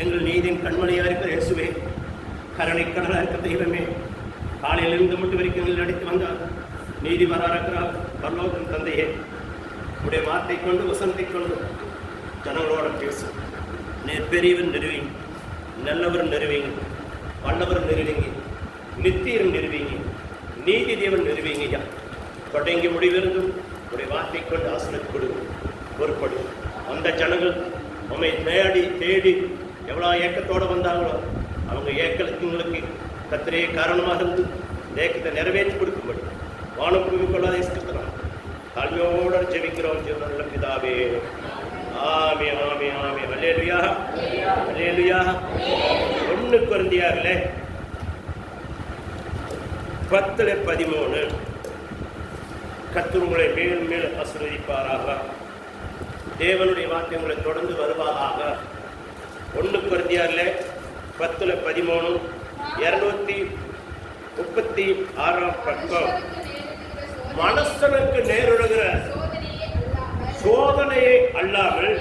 எங்கள் நீதியின் கண்மணியாக இருக்கிற இயேசுவே, கருணைக்கடலாக இருக்கிற தெய்வமே, காலையிலிருந்து மட்டும் வரைக்கும் எங்கள் நடித்து வந்தார். நீதிபராக இருக்கிறார் பரலோகம் தந்தையே, உடைய வார்த்தை கொண்டு வசனத்தை கொண்டு ஜனங்களோட பேசும். நீர் பெரியவர் நிறுவீங்க, நல்லவர் நிறுவீங்க, வல்லவர் நிறுவீங்க, நித்தியர் நிறுவீங்க, நீதி தேவன் நிறுவீங்க. ஐயா, தொடங்கி முடிவிருந்தும் உடைய வார்த்தை கொண்டு ஆசனத்தை கொடுங்க. பொறுப்படும் அந்த ஜனங்கள் உண்மை தேடி தேடி எவ்வளோ ஏக்கத்தோடு வந்தாங்களோ, அவங்க ஏக்கங்களுக்கு கத்திரே காரணமாக இருந்து ஏக்கத்தை நிறைவேற்றி கொடுக்கும்படி வானம் புரிந்து கொள்ளாத இருக்கிறோம். தாழ்மையோடு ஜெபிக்கிறோம் ஜீவனுள்ள பிதாவே. ஆமே ஆமே ஆமே. அல்லேலூயா அல்லேலூயா. 1 கொரிந்தியர்களே 10:13 கர்த்தர் உங்களை மேலும் மேலும் ஆசீர்வதிப்பாராக. தேவனுடைய வார்த்தை உங்களை தொடர்ந்து வருவதாக. 1 கொரிந்தியர்களே 10:13 236 பக்கம். மனுஷனுக்கு நேரிடுகிற சோதனையை அல்லாமல்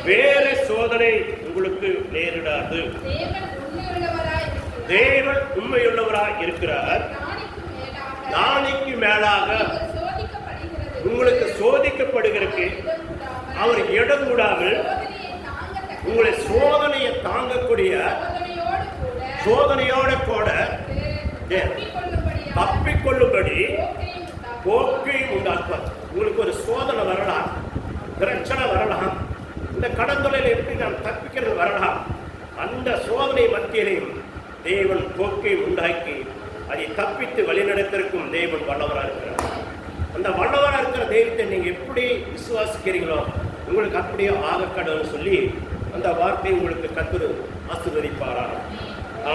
வேற சோதனை உங்களுக்கு நேரிடாது. தேவன் உண்மையுள்ளவராய் இருக்கிறார். தானிக்கு மேலாக உங்களுக்கு சோதிக்கப்படுகிறதுக்கு அவர் இடம் கூடாமல் உங்களை சோதனையை தாங்கக்கூடிய சோதனையோட கூட தப்பிக்கொள்ளும்படி போக்கையும் உண்டாக்குவார். உங்களுக்கு ஒரு சோதனை வரலாம், பிரச்சனை வரலாம், இந்த கடந்தொலையில் எப்படி நாம் தப்பிக்கிறது வரலாம். அந்த சோதனை மத்தியிலையும் தேவன் போக்கையும் உண்டாக்கி அதை தப்பித்து வழிநடத்திற்கும் தேவன் வல்லவராக இருக்கிறார். அந்த வல்லவராக இருக்கிற தெய்வத்தை நீங்கள் எப்படி விசுவாசிக்கிறீங்களோ உங்களுக்கு அப்படியே ஆகக்கடவுன்னு சொல்லி அந்த வார்த்தையை உங்களுக்கு கர்த்தர் ஆசீர்வதிப்பாரா.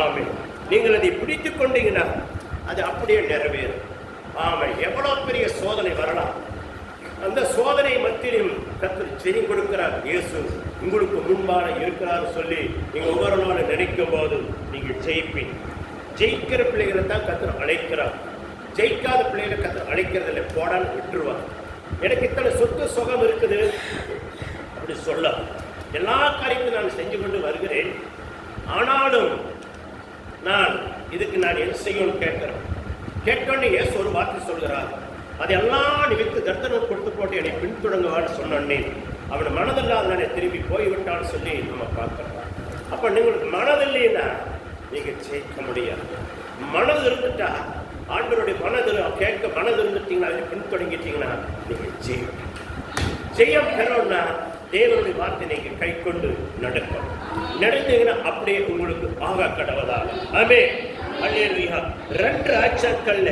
ஆமென். நீங்கள் அதை பிடித்து கொண்டீங்கன்னா அது அப்படியே நிறைவேறும். ஆமென். எவ்வளோ பெரிய சோதனை வரலாம், அந்த சோதனை மத்தியிலும் கர்த்தர் செவி கொடுக்கிறார். இயேசு உங்களுக்கு முன்பாக இருக்கிறார் சொல்லி நீங்கள் ஒவ்வொரு நாளும் நினைக்கும் போது நீங்கள் ஜெயிப்பீங்க. ஜெயிக்கிற பிள்ளைகளை தான் கர்த்தர் அழைக்கிறார். ஜெயிக்காத பிள்ளைகளை கர்த்தர் அழைக்கிறது இல்லை, போடான்னு விட்டுருவார். எனக்கு இத்தனை சொத்து சுகம் இருக்குது அப்படி சொல்ல எல்லா காரியத்தையும் நான் செஞ்சு கொண்டு வருகிறேன், ஆனாலும் நான் இதுக்கு நான் என்ன செய்யணும்னு கேட்கிறேன். கேட்கணும் ஏசு ஒரு வார்த்தை சொல்கிறார், அதெல்லாம் நிமித்து தர்த்தனம் கொடுத்து போட்டு என்னை பின்தொடங்குவான்னு சொன்னேன். அவன் மனதில்லாத நானே திரும்பி போய்விட்டான்னு சொல்லி நம்ம பார்க்கிறோம். அப்போ உங்களுக்கு மனதில்லைன்னா நீங்கள் ஜெயிக்க முடியாது. மனது இருந்துட்டா ஆண்டவருடைய மனதில் கேட்க மனது இருந்துட்டீங்கன்னா அதை பின்தொடங்கிட்டீங்கன்னா நீங்கள் ஜெயம் பெறணும்னா தேவனுடைய வார்த்தை நீங்கள் கை கொண்டு நடக்கணும். நடந்தீங்கன்னா அப்படியே உங்களுக்கு ஆகா கடவுதா. ஆமே. அல்லேலூயா. 2 ஆட்சாக்கள்ல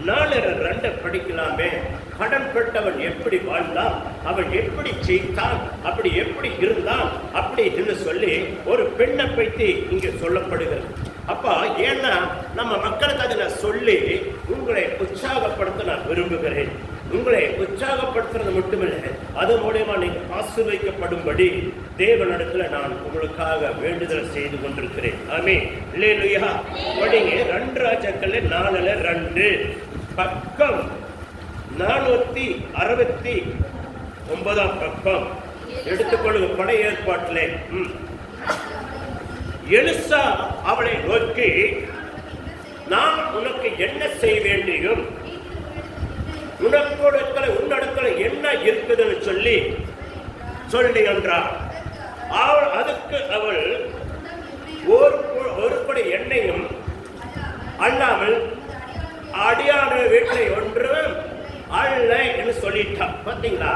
4:2 படிக்கலாமே. கடன் பெற்றவன் எப்படி வாழ்ந்தான், அவன் எப்படி ஜெயித்தான், அப்படி எப்படி இருந்தான் அப்படின்னு சொல்லி ஒரு பெண்ணை பற்றி இங்கே சொல்லப்படுகிறது. அப்போ ஏன்னா நம்ம மக்களுக்கு அதை நான் சொல்லி உங்களை உற்சாகப்படுத்த நான் விரும்புகிறேன். உங்களை உற்சாகப்படுத்துறது மட்டுமில்லை, அது மூலமா நீங்கள் ஆசீர்வதிக்கப்படும்படி தேவனிடத்தில் நான் உங்களுக்காக வேண்டுதல் செய்து கொண்டிருக்கிறேன். ஆமே. அல்லேலூயா. படிங்க 2 ராஜாக்கள் 4:2 பக்கம் 469 பக்கம் எடுத்துக்கொள்ளுங்க. படை ஏற்பாட்டிலே எலிசா அவளை நோக்கி, நான் உனக்கு என்ன செய்ய வேண்டியும் உன்னடத்துல என்ன இருக்குதுன்னு சொல்லி என்றார். அதுக்கு அவள் ஒரு படி எண்ணெயும் அல்லாமல் அடியான வீட்டை ஒன்றும் அல்ல என்று சொல்லிட்டான். பார்த்தீங்களா,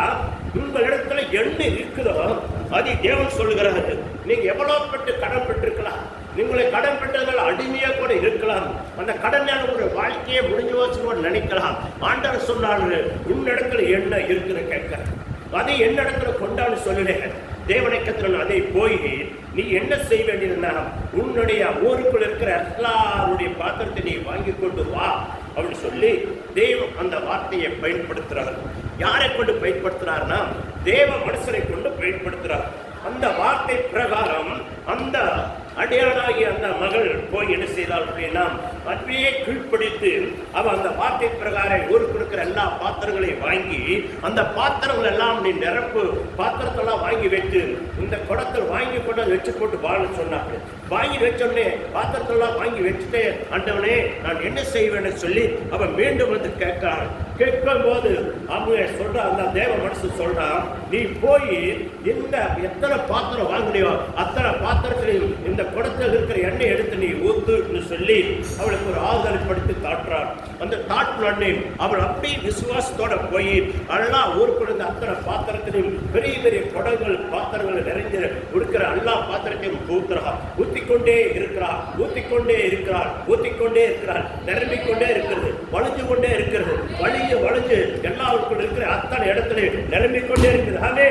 உங்களிடத்துல என்ன இருக்குதோ அது தேவன் சொல்லுகிறாரு. நீங்க எவ்வளவு பெற்று கடன் பெற்றிருக்கலாம், நீங்களை கடன் பெற்றதால் அடிமையா கூட இருக்கலாம், அந்த கடனால ஒரு வாழ்க்கையை முடிஞ்சு வச்சு கூட நினைக்கலாம். ஆண்டவர் சொன்னாரு, உன்னிடத்துல என்ன இருக்குன்னு கேட்க, அதை என்னிடத்துல கொண்டான்னு சொல்லுறேன். தேவனை கத்திரன் அதை போய் நீ என்ன செய்ய வேண்டியதுன்னா, உன்னுடைய ஊருக்குள் இருக்கிற எல்லாருடைய பாத்திரத்தை நீ வாங்கி கொண்டு வா அப்படின்னு சொல்லி தேவன் அந்த வார்த்தையை பயன்படுத்துறார். யாரை கொண்டு பயன்படுத்துறாருன்னா, தேவ மனுஷனை கொண்டு பயன்படுத்துறார். அந்த வார்த்தை பிரகாரம் அந்த அடியாளாகி அந்த மகள் போய் என்ன செய்தாள் அப்படின்னா அப்படியே கீழ்ப்பிடித்து அவன் அந்த வார்த்தை பிரகாரம் ஊருக்கு இருக்கிற எல்லா பாத்திரங்களையும் வாங்கி அந்த பாத்திரங்கள் எல்லாம் நீ நிரப்பு பாத்திரத்தெல்லாம் வாங்கி வச்சு இந்த குடத்தில் வாங்கி கொண்டு அதை வச்சு போட்டு வாழ்னு சொன்னாங்க. வாங்கி வச்சோடனே பாத்திரத்தெல்லாம் வாங்கி வச்சுட்டு ஆண்டவனே நான் என்ன செய்வேன்னு சொல்லி அவன் மீண்டும் வந்து கேட்கிறான். கேட்கும் போது அவங்க சொல்றான், அந்த தேவ மனசு சொல்றான், நீ போய் இந்த எத்தனை பாத்திரம் வாங்கினியோ அத்தனை பாத்திரத்திலையும் இந்த குடத்தில் இருக்கிற எண்ணெய் எடுத்து நீ ஊத்துன்னு சொல்லி அவளுக்கு ஒரு ஆறுதல் படுத்தி தாட்டுறான். அந்த தாட்டுனே அவள் அப்படி விசுவாசத்தோட போய் எல்லா ஊருக்கு இருந்த அத்தனை பாத்திரத்திலையும் பெரிய பெரிய குடங்கள் பாத்திரங்கள் நிறைஞ்சு கொடுக்கிற எல்லா பாத்திரத்தையும் ஊத்துறான். ஊத்திக்கொண்டே இருக்கிறார், ஊத்திக்கொண்டே இருக்கிறார், ஊத்திக்கொண்டே இருக்கிறார். நிரம்பிக்கொண்டே இருக்கிறது, வளைஞ்சு கொண்டே இருக்கிறது, வளைஞ்சு எல்லாருக்கும் இருக்கிற அத்தனை இடத்துல நிரம்பிக்கொண்டே இருக்குது. ஆமே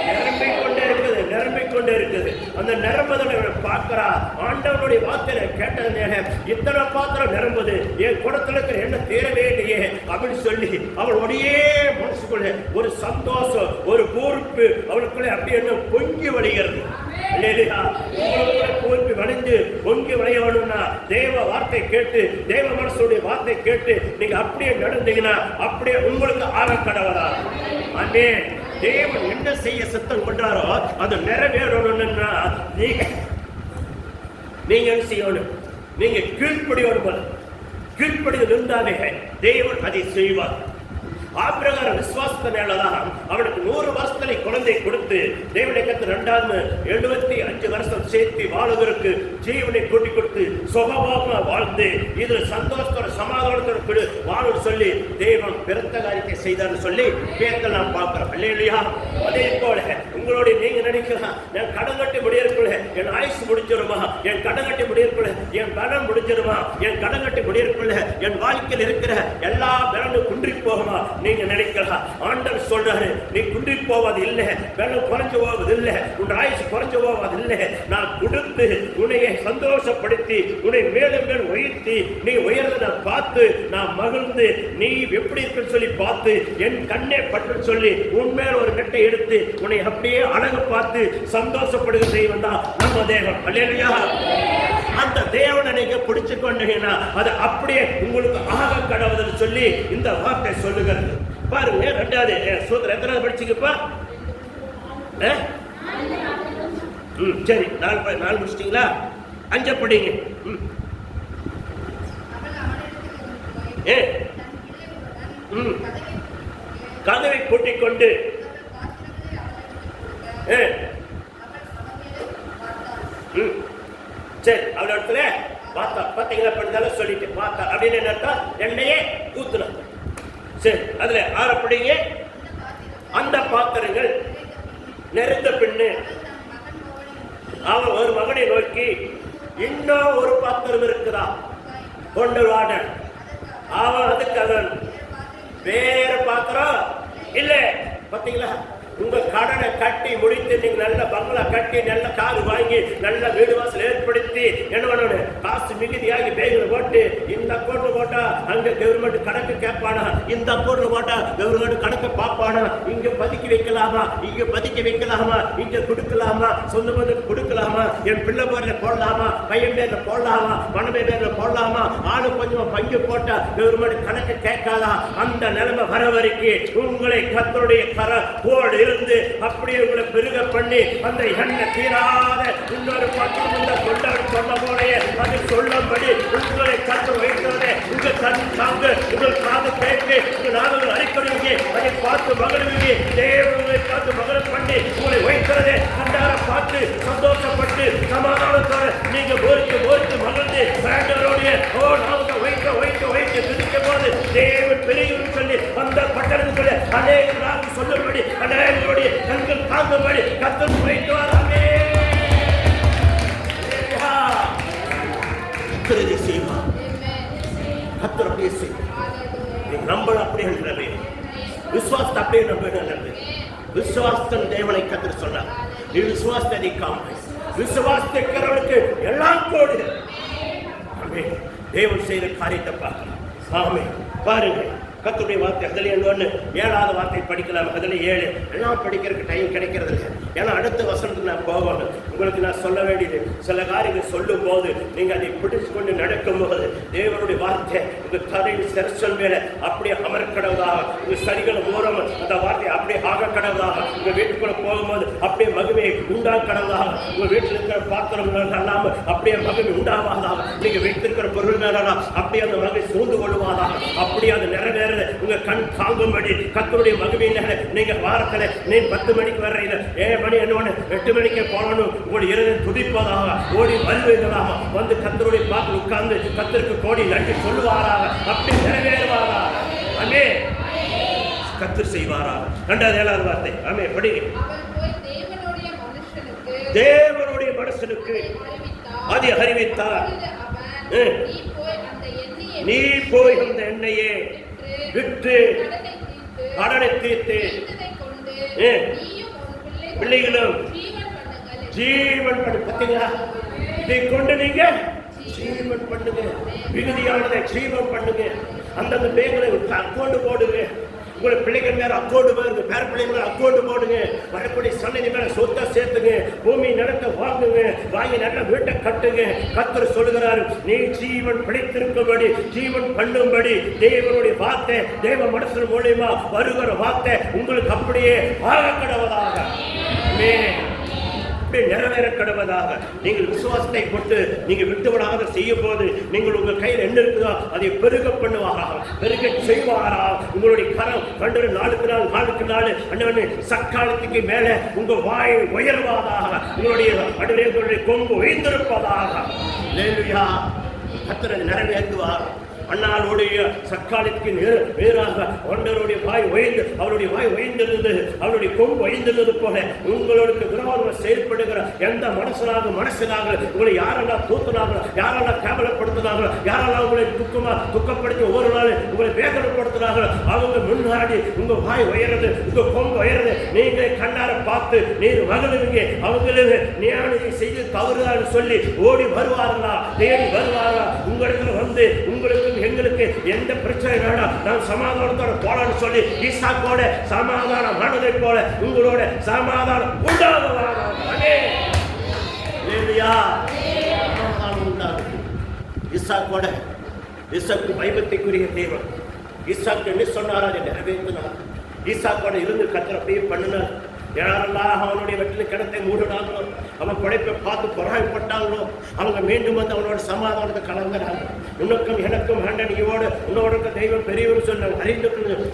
நிரம்பிக்கொண்டே இருக்குது, நிரம்பிக்கொண்டே இருக்குது. அந்த நிரம்புதலை பார்க்கிறா. ஆண்டவனுடைய வார்த்தையை கேட்டது, இத்தனை பாத்திரம் நிரம்புது, என் குடத்துல இருக்கிற என்ன தேரவே இல்லையே அப்படின்னு சொல்லி அவளுடைய மனசுக்குள்ள ஒரு சந்தோஷம், ஒரு பொறுப்பு அவளுக்குள்ள அப்படி என்ன பொங்கி வழிகிறது. பொங்கி வழிந்து பொங்கி விளையணும்னா தேவ வார்த்தை கேட்டு, தேவ மனசுடைய வார்த்தை கேட்டு நீங்க அப்படியே நடந்தீங்கன்னா அப்படியே உங்களுக்கு ஆகக்கடவரா. அண்ணே தேவன் என்ன செய்ய சித்தம் கொண்டாரோ அது நிறைவேறணும்னா நீங்க என்ன செய்யணும்? நீங்க கீழ்ப்படியோடு கீழ்ப்படியில் இருந்தாலே தேவன் அதை செய்வார். ஆபிரகாம் விசுவாசத்தினாலதான் அவனுக்கு 100 வருஷத்துல குழந்தை கொடுத்து தேவனை கத்து 75 வருஷம் சேர்த்து வாழ்வதற்கு ஜீவனை கூட்டி கொடுத்து சுகமாக வாழ்ந்து இது சந்தோஷத்தோட சமாதானத்தோட வாழ சொல்லி தேவன் பிறந்த காரியத்தை செய்தார்னு சொல்லி பேர்த்த நாம் பார்க்கிறோம் இல்லையா? அதே போல உங்களுடைய நீங்க நினைக்கலாம், என் கடன் கட்டி முடியிருக்குள்ள என் ஆயுசு முடிஞ்சிருமா, என் கடன் கட்டி முடியிருக்குள்ள என் பலம் முடிஞ்சிருமா, என் கடன் கட்டி முடியிருக்குள்ள என் வாழ்க்கையில் இருக்கிற எல்லா பலனும் குன்றி போகுமா நீங்க நினைக்கலாம். ஆண்டவர் சொல்றாரு, நீ குன்றி போவது இல்லை, பலம் குறைஞ்சு போவது இல்லை, உன் ஆயுசு குறைஞ்சு போவது இல்லை. நான் கொடுத்து உன்னையை சந்தோஷப்படுத்தி உன்னை மேலும் மேலும் உயர்த்தி நீ உயர்ந்த பார்த்து நான் மகிழ்ந்து நீ எப்படி இருக்குன்னு சொல்லி பார்த்து என் கண்ணே பட்டு சொல்லி உண்மையில ஒரு நெட்டை எடுத்து உன்னை அப்படியே அழகு பார்த்து சந்தோஷப்படுகிற தெய்வம் தான் நம்ம தேவன். அல்லேலூயா. அந்த தேவனை நீங்க பிடிச்சு கொண்டீங்கன்னா அது அப்படியே உங்களுக்கு ஆக கடவுள்னு சொல்லி இந்த வார்த்தை சொல்லுகிறது. பாருங்க, 2வது சூத்திரம் எத்தனாவது படிச்சுக்கப்பா? சரி, 4 முடிச்சிட்டீங்களா? 5 படிங்க. கதவை பூட்டிக் கொண்டு சரி அவள இடத்துல பார்த்தா பார்த்தீங்களா படித்தாலும் சொல்லிட்டு பார்த்தா அப்படின்னு என்ன எண்ணெயே ஊத்துனான். சரி, அதுல ஆறப்படிங்க அந்த பாத்திரங்கள் நிறைந்த பின்னு அவன் ஒரு மகனை நோக்கி இன்னும் ஒரு பாத்திரம் இருக்குதா கொண்டு வாட. அவன் அதுக்கு அவன் வேற பாத்திரம் இல்ல. பாத்தீங்களா, உங்க கடனை கட்டி முடித்து நீங்க நல்ல பங்களா கட்டி நல்ல காரு வாங்கி நல்ல வீடு வாசல் ஏற்படுத்தி என்ன பண்ணணும்? காசு மிகுதியாகி பேங்க்ல போட்டு இந்த அக்கௌண்ட்ல போட்டா அங்க கவர்மெண்ட் கணக்கு கேட்பானா, இந்த அக்கௌண்ட்ல போட்டா கவர்மெண்ட் கணக்கு பார்ப்பானா, இங்க பதுக்கி வைக்கலாமா, இங்க பதுக்கி வைக்கலாமா, இங்க கொடுக்கலாமா, சொந்த பந்தத்துக்கு கொடுக்கலாமா, என் பிள்ளை பேர்ல போடலாமா, பையன் பேர்ல போடலாமா, மனைவி பேர்ல போடலாமா, ஆளு கொஞ்சம் பங்கு போட்டா கவர்மெண்ட் கணக்கு கேட்காதா? அந்த நிலைமை வர வரைக்கும் உங்களை கர்த்தருடைய கர போடு இருந்து அப்படியே உங்களை பெருக பண்ணி அந்த எண்ணெய் தீராத இன்னொரு பக்கம் இந்த கொண்டாடு சொன்ன போலையே அது சொல்லும்படி உங்களை கற்று வைக்கிறதே உங்க கண் தாங்க உங்கள் காது கேட்டு உங்கள் நாடுகள் அடிக்கடிங்க அதை பார்த்து மகிழ்வீங்க. தேவனை பார்த்து மகிழ் பண்ணி உங்களை வைக்கிறதே கண்டார பார்த்து சந்தோஷப்பட்டு சமாதானத்தோட நீங்க ஓய்த்து மகிழ்ந்து வேண்டவருடைய நாமத்தை வைத்து பிடிக்கும் போது தேவன் பெரியவன் சொல்லி அந்த பட்டணத்துக்குள்ள அநேக நாள் சொல்லும்படி அநேகருடைய கண்கள் தாங்கும்படி கத்தர் வைத்து வராமே செய்வார். கத்தர் அப்படியே செய்வார். நம்பள அப்படியே நம்பி விசுவாசத்தை அப்படியே நம்பி விசுவாசத்தின் தேவனை கத்தர் சொன்னார். நீ விசுவாசத்தை நீக்காம விசுவாசிக்கிறவனுக்கு எல்லாம் போடு. தேவன் செய்த காரியத்தை பார்க்கலாம். ஆமே பாருங்க, கர்த்தருடைய வார்த்தை அதில் 7வது வார்த்தை படிக்கலாம். அதில் 7 எல்லாம் படிக்கிறதுக்கு டைம் கிடைக்கிறது இல்லை. ஏன்னா அடுத்த வசனத்துக்கு நான் போகணும். உங்களுக்கு நான் சொல்ல வேண்டியது சில காரியங்கள் சொல்லும் போது நீங்க அதை பிடிச்சு கொண்டு நடக்கும் போது தேவனுடைய வார்த்தை உங்க தலையின் செரசல் மேல அப்படியே அமர்க்கடவுதாக, உங்க சரிகளை ஓரம் அந்த வார்த்தை அப்படியே ஆக கடவுதாக, உங்க வீட்டுக்குள்ள போகும்போது அப்படியே மகிமையை உண்டாக்கடவுதாக, உங்க வீட்டில் இருக்கிற பாத்திரங்கள் அல்லாம அப்படியே மகிமை உண்டாவதாக, நீங்க வைத்திருக்கிற பொருள்கள் அப்படியே அந்த மகிமை சூழ்ந்து கொள்ளுவாதாக, அப்படியே அது நிறைவேற உங்க கண் தாங்கும்படி கர்த்தருடைய மகிமையினால நீங்க வாரத்துல நீ 10 மணிக்கு வர்றீங்க, 7 மணி என்ன 8 மணிக்கே போகணும், உங்களுடைய இருதயம் துடிப்பதாக ஓடி வருவதாக வந்து கர்த்தருடைய பார்த்து உட்கார்ந்து கர்த்தருக்கு கோடி நன்றி சொல்லுவாராக, அப்படி நிறைவேறுவாராக. ஆமே கர்த்தர் செய்வாராக. 7வது வார்த்தை ஆமே படிங்க. தேவனுடைய மனுஷனுக்கு அதை அறிவித்தார், நீ போய் அந்த எண்ணெயை விற்று கடனை தீர்த்து பிள்ளைகளும் ஜீவன் பண்ணு. பார்த்தீங்களா, இதை கொண்டு நீங்க ஜீவன் பண்ணுங்க, மிகுதியானதை ஜீவன் பண்ணுங்க. அந்தந்த பேங்களை அக்கௌண்ட் போடுங்க, உங்களை பிள்ளைகள் மேல அக்கௌண்ட் போடுங்க, பேர பிள்ளைங்க அக்கௌண்ட் போடுங்க, வரக்கூடிய சன்னதி மேல சொத்தை சேர்த்துங்க, பூமி நிலத்தை வாங்குங்க, வாங்கி நல்ல வீட்டை கட்டுங்க. கர்த்தர் சொல்லுகிறார், நீ ஜீவன் பிழைத்திருக்கும்படி ஜீவன் பண்ணும்படி தேவனுடைய வார்த்தை தேவ மனுஷன் மூலியமா வருகிற வார்த்தை உங்களுக்கு அப்படியே ஆக கடவதாக, நிறைவேற கடவதாக. நீங்கள் விசுவாசத்தை கொண்டு நீங்க விட்டுவிடாத செய்யும் போது நீங்கள் உங்க கையில் என்ன இருக்குதோ அதை பெருக பண்ணுவாராக, பெருக செய்வாரா. உங்களுடைய கரம் கண்டு நாளுக்கு நாள் அண்ணன் சக்காலத்துக்கு மேல உங்க வாய் உயர்வாதாக, உங்களுடைய கொம்பு உயர்ந்திருப்பதாக. அல்லேலூயா. கர்த்தர் நிறைவேற்றுவார். அண்ணாளுடைய சக்காலத்துக்கு வேறாக ஆண்டவருடைய வாய் உயர்ந்து அவருடைய வாய் உயர்ந்திருந்தது, அவருடைய கொம்பு உயர்ந்திருந்தது போல உங்களுக்கு விரோதமாக செயல்படுகிற எந்த மனசனாக உங்களை யாரெல்லாம் தூத்துனாங்களோ, யாரெல்லாம் கேவலப்படுத்தினாங்களோ, யாரெல்லாம் உங்களை துக்கப்படுத்தி ஒவ்வொரு நாள் உங்களை வேதனைப்படுத்தினாங்களோ அவங்க முன்னாடி உங்க வாய் உயர்றது, உங்க கொம்பு உயர்றது நீங்க கண்ணார பார்த்து நீர் மகளுவீங்க. அவங்களுக்கு ஞானத்தை செய்து தவறுதான் சொல்லி ஓடி வருவார்களா, தேடி வருவாரா, உங்களுக்கு வந்து உங்களுக்கு எங்களுக்கு எந்த பிரச்சனை வேண்டாம், நான் சமாதானத்தோட போலான்னு சொல்லி ஈசாக்கோட சமாதானம் ஆனதை போல உங்களோட சமாதானம் உண்டாகுவாங்க. ஈசாக்கோட ஈசாக்கு பயபக்திக்குரிய தேவன். ஈசாக்கு என்ன சொன்னாரோ அதை நிறைவேற்றினார். ஈசாக்கோட இருந்து கர்த்தர் அப்படியே பண்ணினார். யாரெல்லாம் அவனுடைய வெற்றில கிணத்தை மூடினாங்களோ, அவன் படைப்பை பார்த்து பொறாமைப்பட்டாங்களோ, அவங்க மீண்டும் வந்து அவனோட சமாதானத்தை கலங்குறாங்க. உனக்கும் எனக்கும் ஆண்டனியோடு உன்னோட தெய்வம் பெரியவர் சொல்ல அறிந்து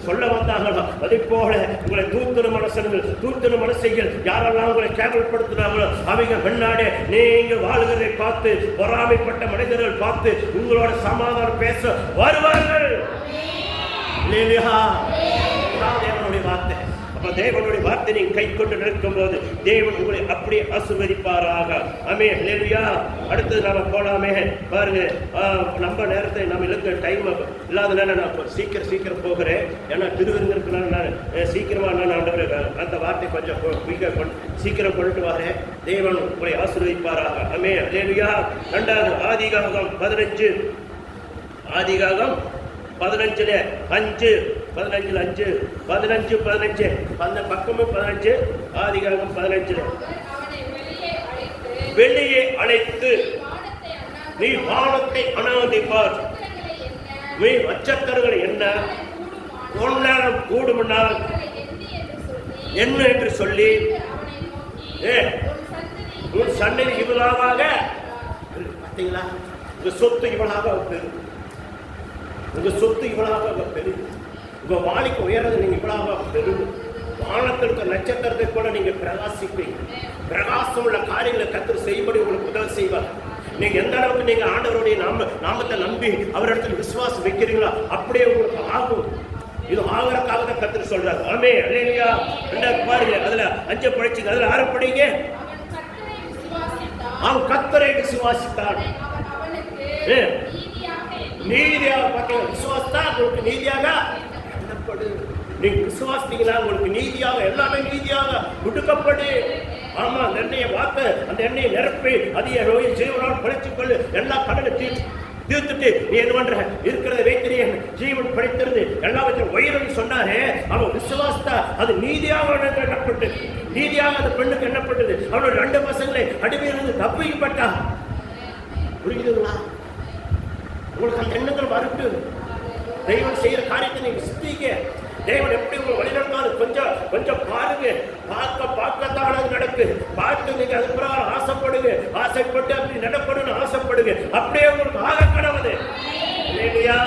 சொல்ல வந்தாங்களோ, அதே போல உங்களை தூத்துன மனசைகள் யாரெல்லாம் உங்களை கேவலப்படுத்தினாங்களோ அவங்க முன்னாடி நீங்க வாழ்கிறதை பார்த்து பொறாமைப்பட்ட மனிதர்கள் பார்த்து உங்களோட சமாதானம் பேச வருவார்கள். தேவனுடைய வார்த்தை. அப்ப தேவனுடைய வார்த்தை நீங்க கை கொண்டு நிற்கும் போது தேவன் உங்களை அப்படியே ஆசீர்வதிப்பாராக. ஆமென். ஹல்லேலூயா. அடுத்து நாம போலாமே. பாருங்க, நம்ம நேரத்தை நம்ம இழுக்க டைம் இல்லாதனால நான் சீக்கிரம் போகிறேன். ஏன்னா திருவிருந்திருக்கனால நான் சீக்கிரமா அந்த வார்த்தை கொஞ்சம் சீக்கிரம் கொண்டு வரேன். தேவன் உங்களை ஆசீர்வதிப்பாராக. ஆமென். ஹல்லேலூயா. 2வது ஆதிகாகம் 15 ஆதிகாகம் 15 பக்கமும் 15 ஆதிகாகம் 15 வெளியே அழைத்து நீ வானத்தை அனாதிப்பார், நீ நட்சத்திரங்கள் என்ன ஒன்னாரம் கூடுமனால் என்ன என்று சொல்லி உன் சன்னதி இவளாக பார்த்தீங்களா, உங்க சொத்து இவளாக பெரும், உங்க சொத்து இவளாக பெரும், உங்க வாழ்க்கை உயர்றது நீங்க இவளாக பெரும், வானத்திற்கு நட்சத்திரத்தை கூட நீங்க பிரகாசிப்பீங்க. பிரகாசம் உள்ள காரியங்களை கர்த்தர் செய்யும்படி உங்களுக்கு உதவி செய்வார். நீங்க எந்த அளவுக்கு நீங்க ஆண்டவருடைய நாமத்தை நம்பி அவரிடத்தில் விசுவாசம் வைக்கிறீங்களோ அப்படியே உங்களுக்கு ஆகும். இது ஆகிறதுக்காக தான் கர்த்தர் சொல்றாரு. ஆமென். அல்லேலூயா. பாருங்க, அதுல 5 படிச்சுங்க, அதுல 6 படிங்க. அவன் கர்த்தரை விசுவாசித்தான், நீதியாக பார்த்தீங்க. விசுவாசத்தா உங்களுக்கு நீதியாக எண்ணப்படு. நீங்க விசுவாசித்தீங்களா உங்களுக்கு நீதியாக எல்லாமே நீதியாக கொடுக்கப்படு. ஆமா, அந்த எண்ணெயை வார்த்தை, அந்த எண்ணெயை நிரப்பி அதிக நோயை ஜீவனால் பழிச்சுக் கொள்ளு, எல்லா கடனை தீர்த்து தீர்த்துட்டு நீ என்ன பண்ற? இருக்கிறத வைத்திரிய ஜீவன் படைத்திருந்து எல்லாவற்றையும் உயிரும் சொன்னாரே, அவன் விசுவாசத்தா அது நீதியாக எண்ணப்பட்டு, நீதியாக அந்த பெண்ணுக்கு எண்ணப்பட்டது. அவனோட 2 பசங்களை அடிமையிலிருந்து தப்பிக்கப்பட்டா. புரியுதுங்களா? உங்களுக்கு அந்த எண்ணங்கள் வரட்டு. தெய்வம் செய்யற காரியத்தை நீங்க சிந்திக்க. தேவன் எப்படி உங்களை வழிநடத்தாலும் கொஞ்சம் கொஞ்சம் பாருங்க. பார்க்கத்தான் அது நடக்கு. பார்த்து நீங்க அது பிரகாரம் ஆசைப்படுங்க. ஆசைப்பட்டு அப்படி நடக்கணும்னு ஆசைப்படுங்க. அப்படியே உங்களுக்கு ஆக கடவுது இல்லையா?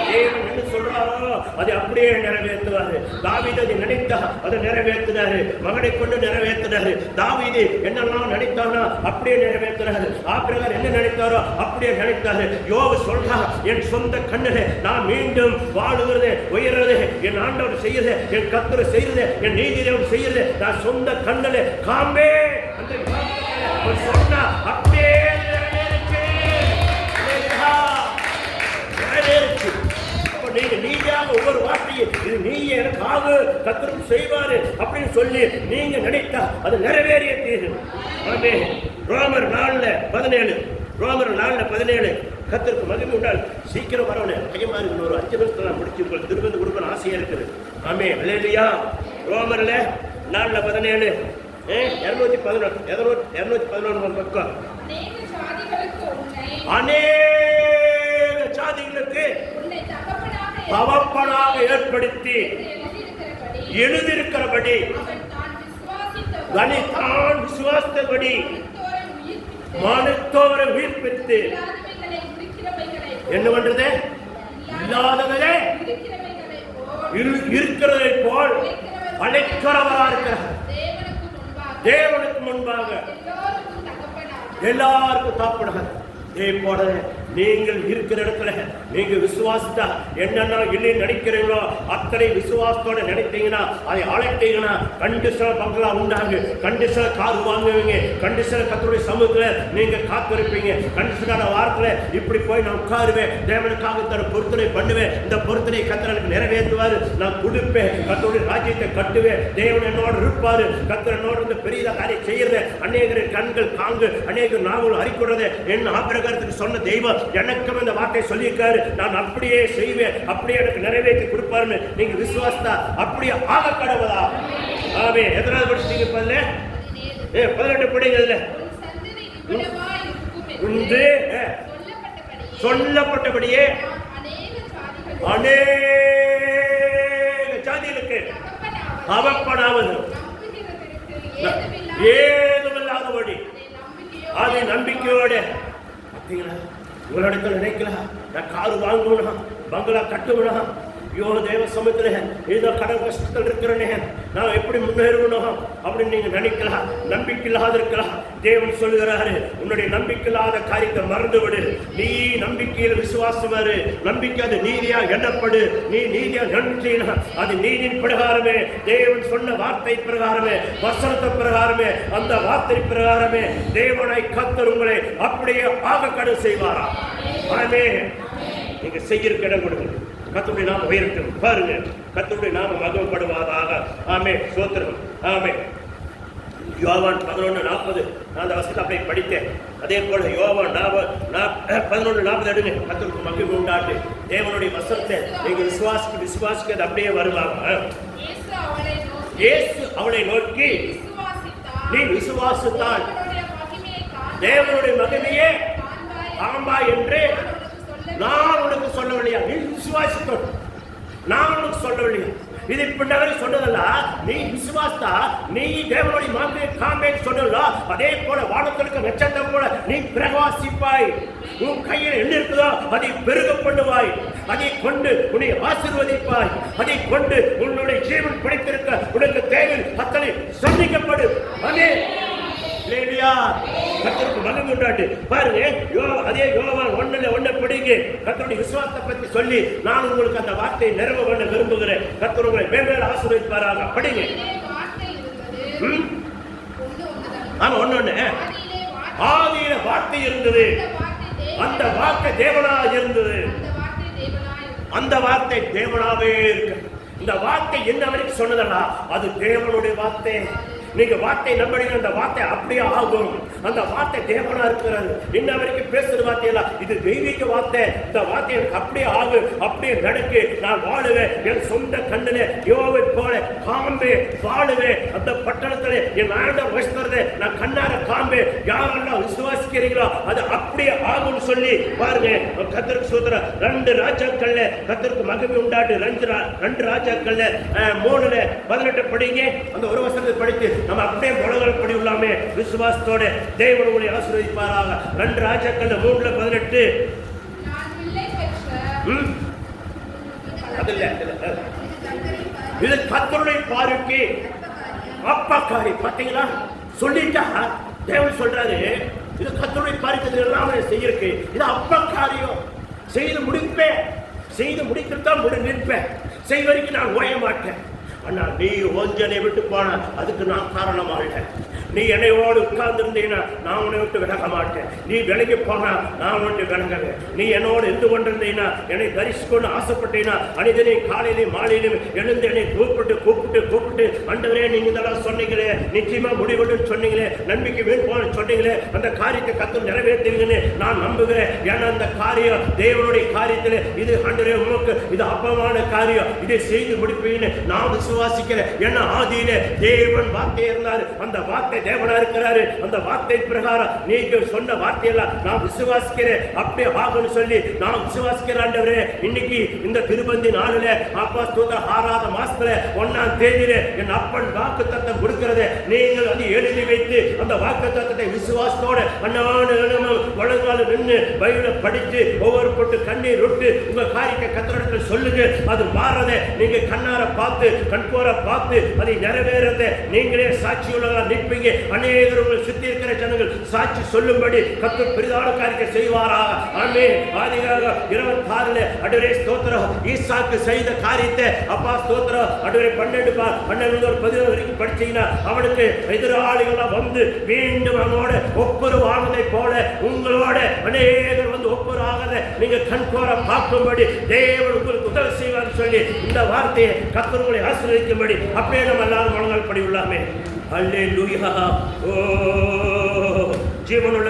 தேவன் என்ன சொல்றாரோ அதை அப்படியே நிறைவேற்றுவாரு. தாவீது அதை நினைத்தா அதை நிறைவேற்றினாரு. மகனை கொண்டு நிறைவேற்றினாரு. தாவீது என்னெல்லாம் நினைத்தானோ அப்படியே நிறைவேற்றினாரு. ஆபிரகாம் என்ன நினைத்தாரோ அப்படியே நினைத்தாரு. யோபு சொல்றா, என் சொந்த கண்ணிலே நான் மீண்டும் வாழுகிறது, உயர்றது என் ஆண்டவர் செய்யறது, என் கர்த்தர் செய்யறது, என் நீதி தேவன் செய்யறது நான் சொந்த கண்ணிலே காம்பே அந்த சொன்னா அப்படியே நீங்க நீதியாக ஒவ்வொரு வார்த்தையும் இது நீ எனக்காக கர்த்தர் செய்வாரு அப்படின்னு சொல்லி நீங்க நினைத்தா அது நிறைவேறிய தீரு. ரோமர் 4:17 ரோமர் 4:17 கர்த்தருக்கு மகிமை உண்டால் சீக்கிரம் வரணும். கையமா இருக்கு. ஒரு 5 நிமிஷத்துல நான் முடிச்சு உங்களுக்கு திருப்பதி கொடுக்கணும் ஆசையா இருக்குது. ஆமே அல்லேலூயா. ரோமர்ல 4:17 211 பக்கம். அநேக சாதிகளுக்கு தகப்பனாக ஏற்படுத்தி எழுதியிருக்கிறபடி தான் விசுவாசித்தபடி மனுத்தோரை உயிர்ப்பித்து என்ன பண்றது? இல்லாதவரே இருக்கிறதை போல் அழைக்கிறவரா இருக்கிறார். தேவனுக்கு முன்பாக எல்லாருக்கும் தகப்பனாக. இதே போல நீங்கள் இருக்கிற இடத்துல நீங்க விசுவாசித்தா என்னென்ன இல்லை நினைக்கிறீங்களோ அத்தனை விசுவாசத்தோட நினைத்தீங்கன்னா அதை அழைத்தீங்கன்னா கண்டிஷன பங்களா உண்டாங்க, கண்டிஷன கார் வாங்குவீங்க, கண்டிஷன கர்த்தருடைய சமூகத்தில் நீங்க காத்திருப்பீங்க. கண்டிஷனான வாரத்துல இப்படி போய் நான் உட்காருவேன், தேவனுக்காக தன் பொருத்தனை பண்ணுவேன், இந்த பொருத்தனை கர்த்தருக்கு நிறைவேற்றுவாரு, நான் கொடுப்பேன், கர்த்தருடைய ராஜ்யத்தை கட்டுவேன், தேவன் என்னோடு இருப்பாரு, கர்த்தர் என்னோடு இருந்து பெரிய காரியம் செய்யறது. அநேகரின் கண்கள் காங்கு, அநேக நாவல் அறிக்கூடது என் ஆபிரகாரத்துக்கு சொன்ன தெய்வம் எனக்கும் இந்த வார்த்தை சொல்லியிருக்காரு, நான் அப்படியே செய்வேன், அப்படியே எனக்கு நிறைவேற்றி கொடுப்பாருன்னு நீங்க விசுவாசத்தா அப்படியே ஆக கடவுளா? ஆமே. எதனால படிச்சீங்க? 18 படிங்கள்ல ஒன்று சொல்லப்பட்டபடியே அநேக ஜாதிகளுக்கு அவப்படாவது ஏதுமில்லாதபடி அது நம்பிக்கையோட உங்களிடத்தில் நினைக்கலாம், நான் காரு வாங்கணும், பங்களா கட்டுவிடும், ஐயோ தேவ சமயத்தில் ஏதோ கடன் கஷ்டத்தில் இருக்கிறேனே, நான் எப்படி முன்னேறணும் அப்படின்னு நீங்க நினைக்கலாம். நம்பிக்கை இல்லாத இருக்கலாம். தேவன் சொல்லுகிறாரு, உன்னுடைய நம்பிக்கை இல்லாத காரியத்தை மறந்து விடு. நீ நம்பிக்கையில் விசுவாசமாரு, நம்பிக்கை அது நீதியா எண்ணப்படு. நீ நீதியா நன்றினா அது நீதியின் பிரகாரமே, தேவன் சொன்ன வார்த்தை பிரகாரமே, வசனத்தை பிரகாரமே, அந்த வார்த்தை பிரகாரமே தேவனை கர்த்தர் உங்களை அப்படியே ஆக கடு செய்வாரா? ஆமே. நீங்க செய்ய இடம் கொடுங்க. கர்த்தருடைய நாமம் உயரட்டும். பாருங்க, கர்த்தருடைய நாமம் மகிமைப்படுவதாக. ஆமே. ஸ்தோத்திரம். ஆமே. யோவான் 11:40 நான் அந்த வசனத்தை அப்படியே படித்தேன். அதே போல யோவான் 11:40 எடுங்க. கர்த்தருக்கு மகிமை உண்டாட்டு. தேவனுடைய வசனத்தை நீங்க விசுவாசிக்க அப்படியே வருவாங்க. இயேசு அவளை நோக்கி, நீ விசுவாசித்தால் தேவனுடைய மகிமையே காண்பா என்று நான் உனக்கு சொல்லவில்லையா? நீ விசுவாசித்தோம், நான் உனக்கு சொல்லவில்லையா? இது பின்னாடி சொன்னதல்ல, நீ விசுவாசத்தா நீ தேவனுடைய மகிமையை காண்பேன்னு சொன்னதா? அதே போல வானத்திற்கு நட்சத்திரம் போல நீ பிரகாசிப்பாய். உன் கையில் என்ன இருக்குதோ அதை பெருக பண்ணுவாய், அதை கொண்டு உன்னை ஆசீர்வதிப்பாய், அதை கொண்டு உன்னுடைய ஜீவன் பிடித்திருக்க உனக்கு தேவை அத்தனை சந்திக்கப்படும். அதே கர்த்தருக்கு மகிமை உண்டாட்டு. பாருங்க, அதே யோவான் 1:1 படிங்க. கர்த்தருடைய விசுவாசத்தை பற்றி சொல்லி நான் உங்களுக்கு அந்த வார்த்தையை நிறைவு பண்ண விரும்புகிறேன். கர்த்தர் உங்களை மேன்மேலும் ஆசீர்வதிப்பாராக. படிங்க. ஆமா, 1:1 ஆதியில வார்த்தை இருந்தது, அந்த வார்த்தை தேவனாக இருந்தது, அந்த வார்த்தை தேவனாவே இருக்கு. இந்த வார்த்தை என்ன வரைக்கும் சொன்னதா? அது தேவனுடைய வார்த்தை. நீங்க வார்த்தை நம்பினீங்க, அந்த வார்த்தை அப்படியே ஆகும். அந்த வார்த்தை தேவனா இருக்கிறாரு. இன்ன வரைக்கும் பேசுற வார்த்தையெல்லாம் இது தெய்வீக வார்த்தை. இந்த வார்த்தை எனக்கு அப்படியே ஆகும், அப்படியே நடக்கு. நான் வாழுவேன் என் சொந்த கண்ணிலே யோவை போல காம்பே வாழுவேன். அந்த பட்டணத்திலே என் ஆண்டவர் வசிக்கிறதை நான் கண்ணார காம்பே. யாரெல்லாம் விசுவாசிக்கிறீங்களோ அது அப்படியே ஆகும்னு சொல்லி பாருங்க. கர்த்தருக்கு ஸ்தோத்திரம். 2 ராஜாக்கள்ல கர்த்தருக்கு மகிமை உண்டாட்டு. 2 ராஜாக்கள்ல 3:18 படிங்க. அந்த ஒரு வசனத்தை படித்து நம்ம அப்படியே முழங்கால் படி உள்ளாமே விசுவாசத்தோட தேவன் உங்களை ஆசீர்வதிப்பாராக. 2 ராஜாக்கள்ல 3:18. இது கர்த்தருடைய பார்வைக்கு அப்பக்காரி. பாத்தீங்களா, சொல்லிட்டா தேவன் சொல்றாரு இது கர்த்தருடைய பார்வைக்கு எல்லாமே செய்யிருக்கு. இது அப்பக்காரியம். செய்து முடிப்பேன், செய்து முடிக்கத்தான் நிற்பேன், செய்வதற்கு நான் ஓய மாட்டேன். அண்ணா, நீ ஒஞ்சனை விட்டு போன அதுக்கு நான் காரணமா இல்லை. நீ என்னையோடு உட்கார்ந்து இருந்தீங்கன்னா நான் உன்னை விட்டு விலக மாட்டேன். நீ விலகி போனா நான் உன்னை விலகுவேன். நீ என்னோடு இருந்து கொண்டிருந்தீங்கன்னா, என்னை தரிசிக்கொண்டு ஆசைப்பட்டீங்கன்னா, அனிதனை காலையிலையும் மாலையிலும் எழுந்து என்னை கூப்பிட்டு ஆண்டவரே நீங்க இதெல்லாம் சொன்னீங்களே, நிச்சயமா முடிவுன்னு சொன்னீங்களே, நம்பிக்கை வீண் போன சொன்னீங்களே, அந்த காரியத்தை கர்த்தர் நிறைவேற்றுவீங்கன்னு நான் நம்புகிறேன். ஏன்னா அந்த காரியம் தேவனுடைய காரியத்தில் இது ஆண்டவரே உமக்கு இது அப்பமான காரியம், இதை செய்து முடிப்பீங்கன்னு நான் விசுவாசிக்கிறேன். ஏன்னா ஆதியிலே தேவன் வார்த்தை இருந்தாரு, அந்த வார்த்தை தேவனா இருக்கிறாரு. அந்த வார்த்தை பிரகாரம் நீங்க சொன்ன வார்த்தையெல்லாம் நான் விசுவாசிக்கிறேன், அப்படியே ஆகும்னு சொல்லி நான் விசுவாசிக்கிறேன். ஆண்டவரே, இன்னைக்கு இந்த திருப்பந்தி நாளில அப்பா ஸ்தோத்திரம் 6ஆவது மாசத்துல 1ஆம் தேதியில என் அப்பன் வாக்குத்தத்தம் கொடுக்கிறதை நீங்கள் வந்து எழுதி வைத்து அந்த வாக்குத்தத்தத்தை விசுவாசத்தோட வழங்கால நின்று பைபிளை படித்து ஒவ்வொரு பொட்டு கண்ணீர் விட்டு உங்க காரியத்தை கர்த்தரிடத்தில் சொல்லுங்க. அது மாறதை நீங்க கண்ணார பார்த்து கண்கோர பார்த்து அதை நிறைவேறதை நீங்களே சாட்சியுள்ளவர்களாக நிற்பீங்க. அநேகர் உங்களை சுத்தி இருக்கிற ஜனங்கள் சாட்சி சொல்லும்படி கர்த்தர் பெரிதான காரியத்தை செய்வாராக. ஆமென். ஆதிகாரம் 26 ஆண்டவரே ஸ்தோத்திரம். ஈசாக்கு செய்த காரியத்தை அப்பா ஸ்தோத்திரம் ஆண்டவரே 12 வரைக்கும் படிச்சீங்கன்னா அவனுக்கு எதிராளிகளா வந்து மீண்டும் அவனோட ஒப்புரவானதை போல உங்களோட அநேகர் வந்து ஒப்புரவாகதை நீங்க கண்கோர பார்க்கும்படி தேவன் உங்களுக்கு உதவி செய்வார் சொல்லி இந்த வார்த்தையை கர்த்தர் உங்களை ஆசீர்வதிக்கும்படி அப்படியே நம்ம எல்லாரும் முழங்கால் படி உள்ளாமே. அல்லேலூயா. ஓ ஜீவனுள்ள